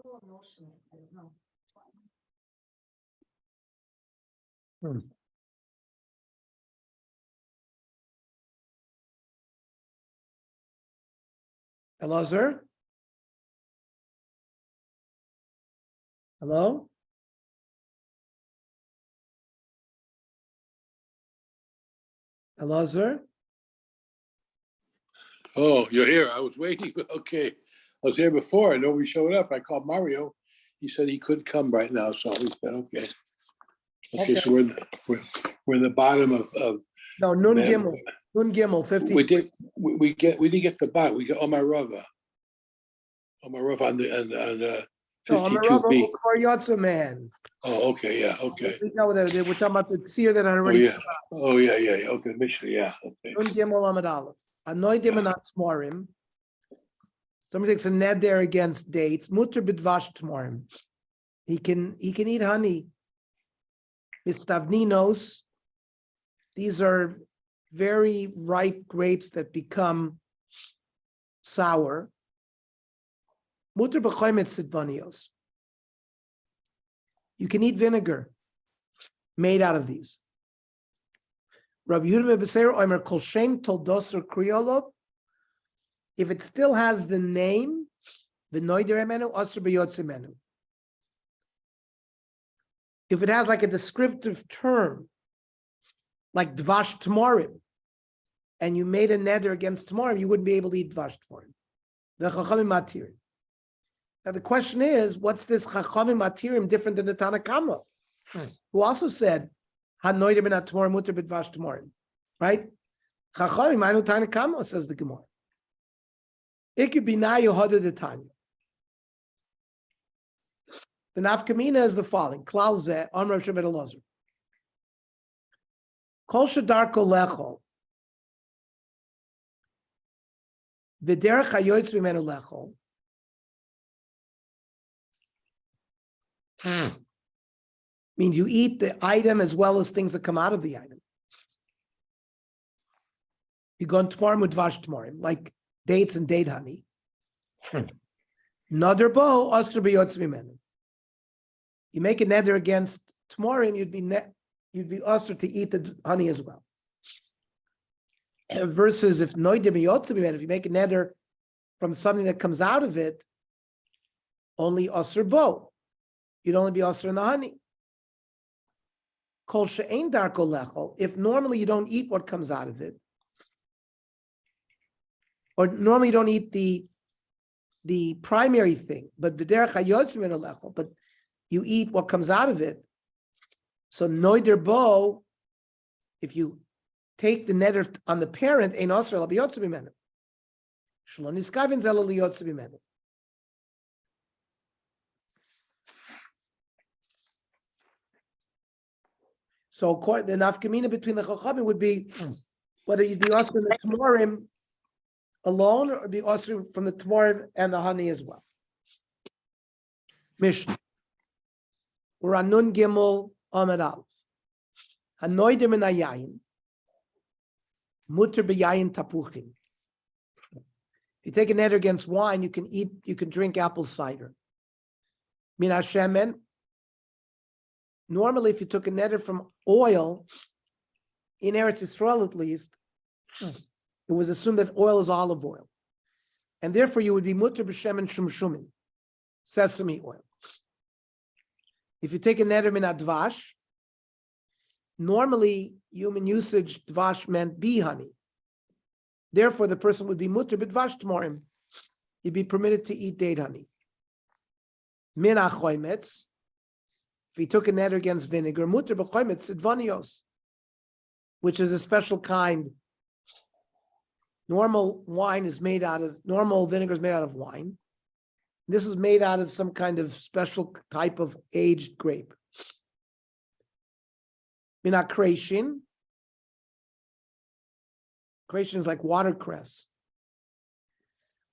little emotional. I don't know. Elazar? Hello? Elazar? Oh, you're here. I was waiting. Okay. I was here before and nobody showed up. I called Mario. He said he couldn't come right now. So he said, okay. Okay, so we're in the bottom of No, Nun Man. Gimel. Nun Gimel, 50. we didn't get the bottom. We got Omarova. Omarova on the 52B. Man. Oh, okay, yeah, okay. We know that we're talking about the seer that I Oh already. yeah. Oh yeah. Okay, Mishnah, yeah. Okay. Nun Gimel Amid Aleph. Anointim and Atmorim. Somebody takes a neder against dates. Mutter bidvash tmorim. He can eat honey. Mistavninos. These are very ripe grapes that become sour. Mutter b'choimet sidvanios. You can eat vinegar made out of these. Rabbi Yehuda Bebeseir Omer Kol Shem Toldoser Kriolot. If it still has the name, the noider emenu, asr b'yotze menu. If it has like a descriptive term, like dvash tmorim, and you made a neder against tmorim, you wouldn't be able to eat dvash tmorim. The chachamim matirim. Now the question is, what's this chachamim matirim different than the Tanakama, who also said hanoider ben tmorim muter b'dvash tmorim, right? Chachamim anu Tanakama, says the Gemara. It could be now Yehoda the Tanya. The nafkamina is the following: Klal zeh Amar Shabbat Elazar. Kol shadar kol lechol. V'derech hayoytz mimenu lechol. Means you eat the item as well as things that come out of the item. You go on tmorim with dvash tmorim, like dates and date honey. Nader bo asr b'yotz mimenu. You make a neder against tmorim, you'd be asr to eat the honey as well. Versus if noider b'yotz mimenu, if you make a neder from something that comes out of it, only asr bo. You'd only be asr in the honey. Kol she'ein darko lechol. If normally you don't eat what comes out of it, or normally you don't eat the primary thing, but v'derech hayotz mimenu lechol, but you eat what comes out of it. So noider bo, if you take the neder on the parent, ein asr ela b'yotze mimenu. Shelo niskavin zelo liyotze mimenu. So the nafkamina between the chachamim would be whether you'd be asr the tmorim alone or be asr from the tmorim and the honey as well. Mishnah. We're on Nun Gimel Amud Aleph. Hanoidim in hayayin, muter b'yayin tapuchim. If you take a neder against wine, you can drink apple cider. Min hashemen. Normally, if you took a neder from oil, in Eretz Yisrael at least, it was assumed that oil is olive oil, and therefore you would be muter b'shemen shumshumin, sesame oil. If you take a neder min advash, normally human usage dvash meant bee honey. Therefore, the person would be muter b'dvash tmorim. He'd be permitted to eat date honey. Min achoimetz. If he took a neder against vinegar, muter b'choimetz sidvanios, which is a special kind. Normal vinegar is made out of wine. This is made out of some kind of special type of aged grape. Mina creation. Creation is like watercress.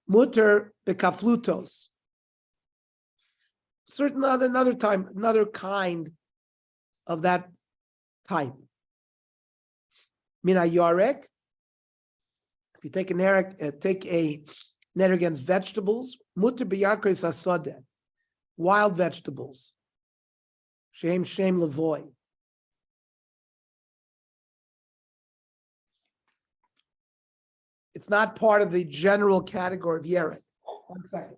Mutter bekaflutos. Another kind of that type. Mina yarek. If you take a neder against vegetables, mutter b'yarkos hasadeh. wild vegetables. Shem levoy. It's not part of the general category of yerek. 1 second.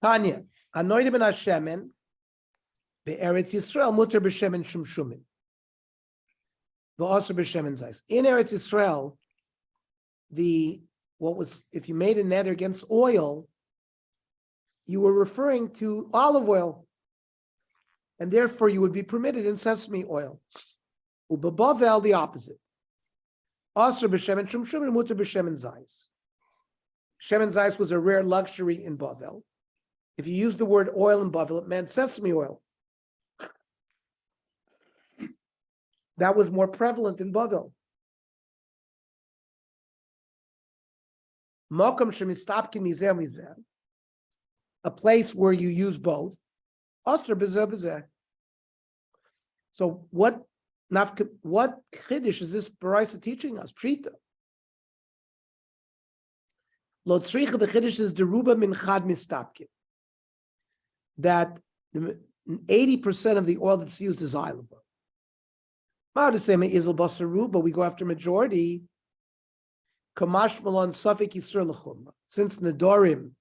Tanya, anointed ben Hashemen, be'eretz Yisrael, muter b'shemen shumshumin. V'asur b'shemen zayis. In Eretz Yisrael, if you made a neder against oil, you were referring to olive oil, and therefore you would be permitted in sesame oil. U'bebavel, the opposite. Asur b'shemen shumshumin, muter b'shemen zayis. Shemen zayis was a rare luxury in Bavel. If you used the word oil in Bavel, it meant sesame oil. That was more prevalent in Bavel. Mokum shemistapkin mizeh mizeh, a place where you use both. Asr b'zeh b'zeh. So what chiddush is this Baraisa teaching us? Pshita. Lo tzricha, the chiddush is deruba min chad mistapkin. That 80% of the oil that's used is olive oil. But we go after majority. Kamash malon safek yisur l'chumra. Since nedarim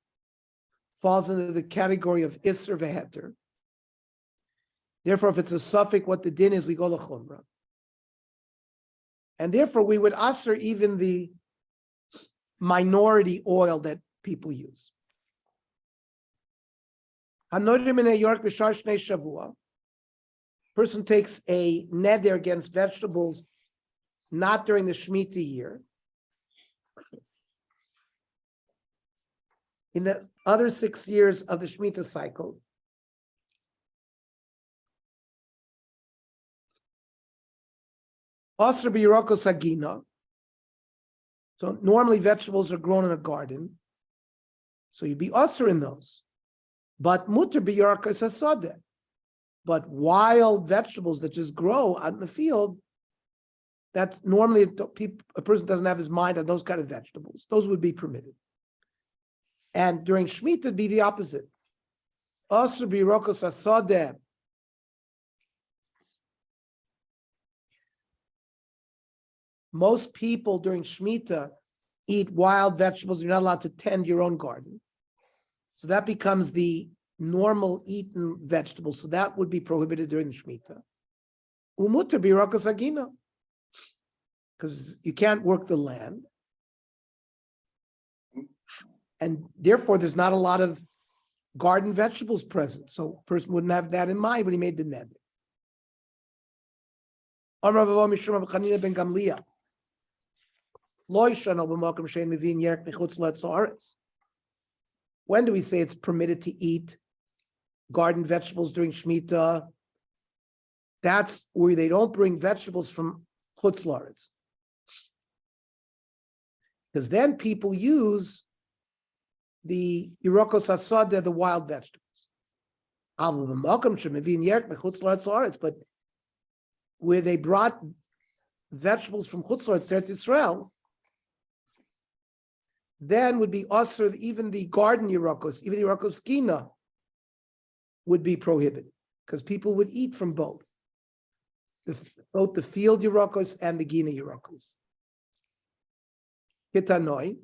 falls into the category of isur v'heter, therefore, if it's a safek, what the din is, we go l'chumra. And therefore, we would asur even the minority oil that people use. Person takes a neder against vegetables not during the Shemitah year. In the other 6 years of the Shemitah cycle, Asr b'yirokos hagina. So normally vegetables are grown in a garden, so you'd be asr in those. But muter b'yirokos hasadeh. But wild vegetables that just grow out in the field, that's normally a person doesn't have his mind on those kind of vegetables. Those would be permitted. And during Shemitah, it'd be the opposite. Asr b'yirokos hasadeh. Most people during Shemitah eat wild vegetables. You're not allowed to tend your own garden. So that becomes the normal eaten vegetables. So that would be prohibited during the Shemitah. Umuter b'yirokos hagina. Because you can't work the land. And therefore, there's not a lot of garden vegetables present. So a person wouldn't have that in mind when he made the neder. Amar Rava Mishum Rav Chanina ben Gamliel. When do we say it's permitted to eat garden vegetables during Shemitah? That's where they don't bring vegetables from Chutz La'aretz. Because then people use the Yirokos Hasadeh, the wild vegetables. But where they brought vegetables from Chutz La'aretz to Eretz Yisrael, then would be usher, even the garden Yirokos, even the Yirokos Gina would be prohibited, because people would eat from both. Both the field Yirokos and the Gina Yirokos. Hitanoi.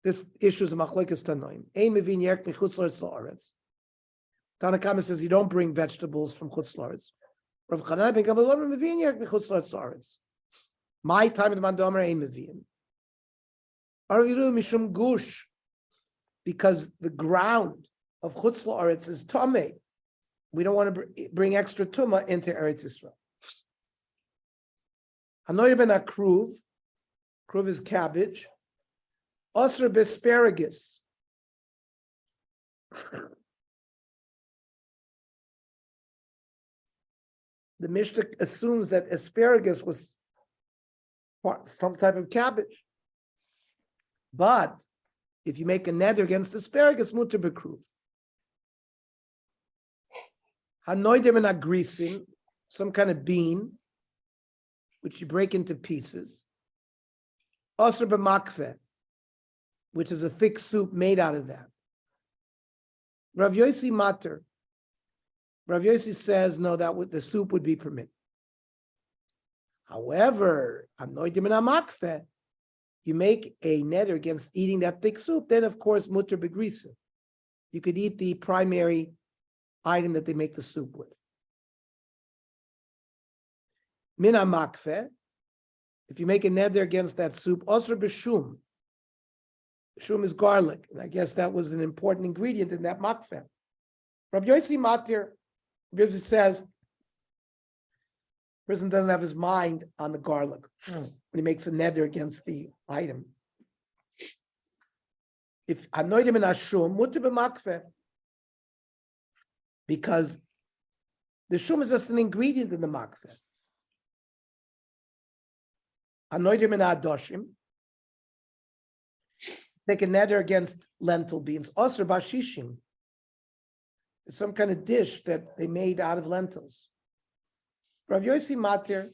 This issue is a machlokes tanoim. Ein mevin yerk michutz la'aretz. Tanna Kama says you don't bring vegetables from chutz la'aretz. Rav Chanina ben Gamliel mevin yerk michutz la'aretz. My time in the mandomer ein mevin. Araviru mishum gush, because the ground of chutz la'aretz is tamei. We don't want to bring extra tumah into Eretz Yisrael. Hanoy ben akruv. Kruv is cabbage. Osir b'asparagus. The Mishnah assumes that asparagus was some type of cabbage. But if you make a neder against asparagus, mutter bekruv. Hanoidim and agrisin, some kind of bean, which you break into pieces. Osr b'makfeh, which is a thick soup made out of that. Rav Yossi mater. Rav Yossi says, no, the soup would be permitted. However, hanoidim and amakfeh, you make a neder against eating that thick soup, then of course, mutter begrisin. You could eat the primary item that they make the soup with. Min amakfeh, if you make a neder against that soup, osr b'shum. Shum is garlic, and I guess that was an important ingredient in that makfeh. Rabbi Yossi matir, Rabbi Yossi says, person doesn't have his mind on the garlic when he makes a neder against the item. If anoidim in ashum, mutter b'makfeh, because the shum is just an ingredient in the makfeh. Anoidim in adoshim, take a neder against lentil beans. Osir bashishim, it's some kind of dish that they made out of lentils. Rav Yossi matir,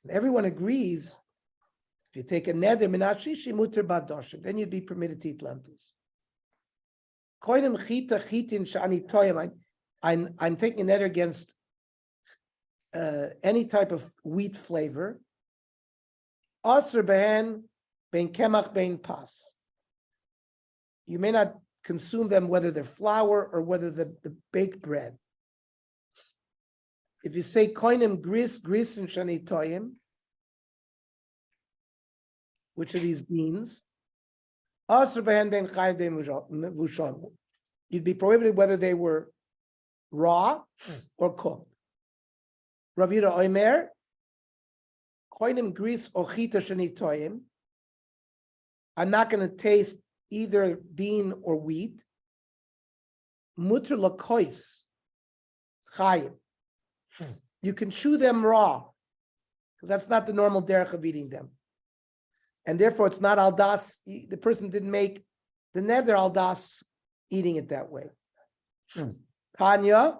everyone agrees, if you take a neder minat shishim muter badoshim, then you'd be permitted to eat lentils. Koinim chita chitin shani toyim. I'm taking a neder against any type of wheat flavor. Osir behen ben kemach ben pas. You may not consume them whether they're flour or whether the baked bread. If you say koinim gris and shani toyim, which are these beans, you'd be prohibited whether they were raw or cooked. Rav Yehuda Omer, koinim gris or chita shani toyim, I'm not going to taste either bean or wheat. Mutter lakois chayim. You can chew them raw, because that's not the normal derech of eating them. And therefore it's not aldas, the person didn't make the neder aldas eating it that way. Tanya,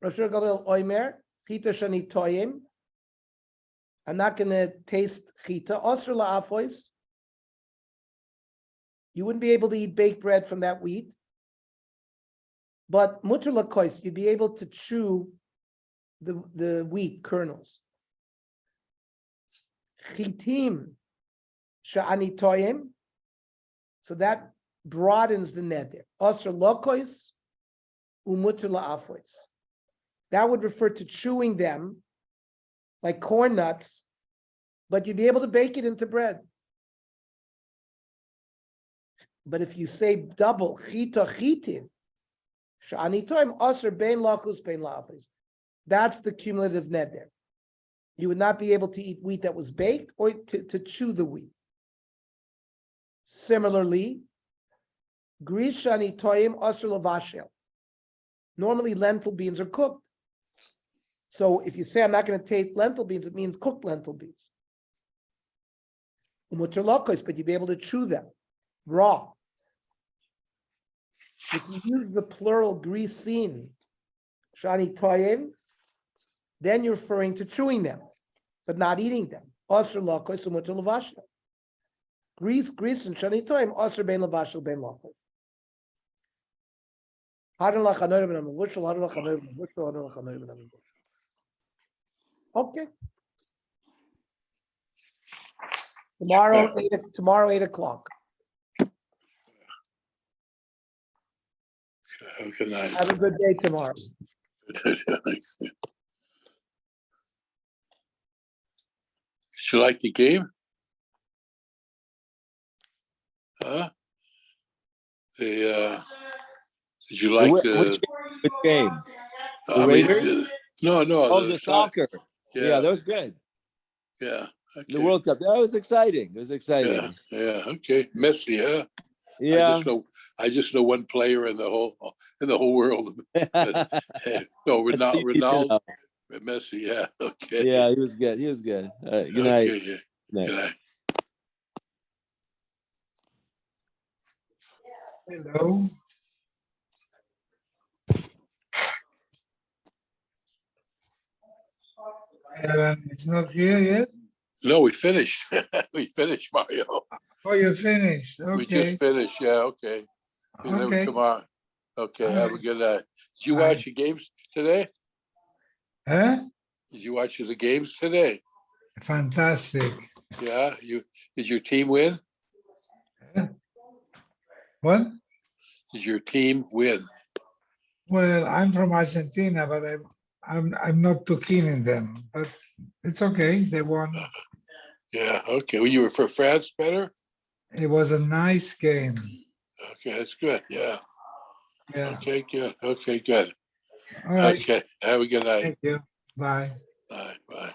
Rav Shur Gamliel Omer, chita shani toyim. I'm not going to taste chita. Osr la'afois. You wouldn't be able to eat baked bread from that wheat. But mutter lakois, you'd be able to chew the wheat kernels. Chitim sha'ani toyim. So that broadens the neder. Osr lakois umutter la'afois. That would refer to chewing them like corn nuts, but you'd be able to bake it into bread. But if you say double, chita chitin, sha'ani toim, osir bein lakus bein la'afis, that's the cumulative neder. You would not be able to eat wheat that was baked or to chew the wheat. Similarly, gris sha'ani toim, osir lavashel. Normally lentil beans are cooked. So if you say I'm not going to taste lentil beans, it means cooked lentil beans. But you'd be able to chew them raw. If you use the plural grisin, shani toyim, then you're referring to chewing them, but not eating them. Osir lakois umuter lavashel. Gris and shani toyim, osir bein lavashel bein lakois. Okay. Tomorrow, 8 o'clock. Good night. Have a good day tomorrow. Did you like the game? Huh? Did you like which game? The I Raiders? mean, no. Oh, the soccer. Yeah, that was good. Yeah. Okay. The World Cup. That was exciting. It was exciting. Yeah. Okay. Messi, huh? Yeah. I just know one player in the whole world. No, Ronaldo, Messi. Yeah. Okay. Yeah, he was good. All right. Good night. Okay. Yeah. Good night. Good night. Hello. It's not here yet? No, we finished. We finished, Mario. Oh, you finished, We just okay, finished, yeah, okay. Be there okay. tomorrow. Okay, have a Alright. good night. Did you Bye. watch the games today? Huh? Did you watch the games today? Fantastic. Yeah, did your team win? Huh? What? Did your team win? Well, I'm from Argentina, but I'm not too keen in them, but it's okay, they won. Yeah, okay. Well, you were for France better? It was a nice game, Okay, that's good, yeah. yeah. Okay, good, okay, good. All right, Okay, have a good night. thank you, bye. Bye, bye.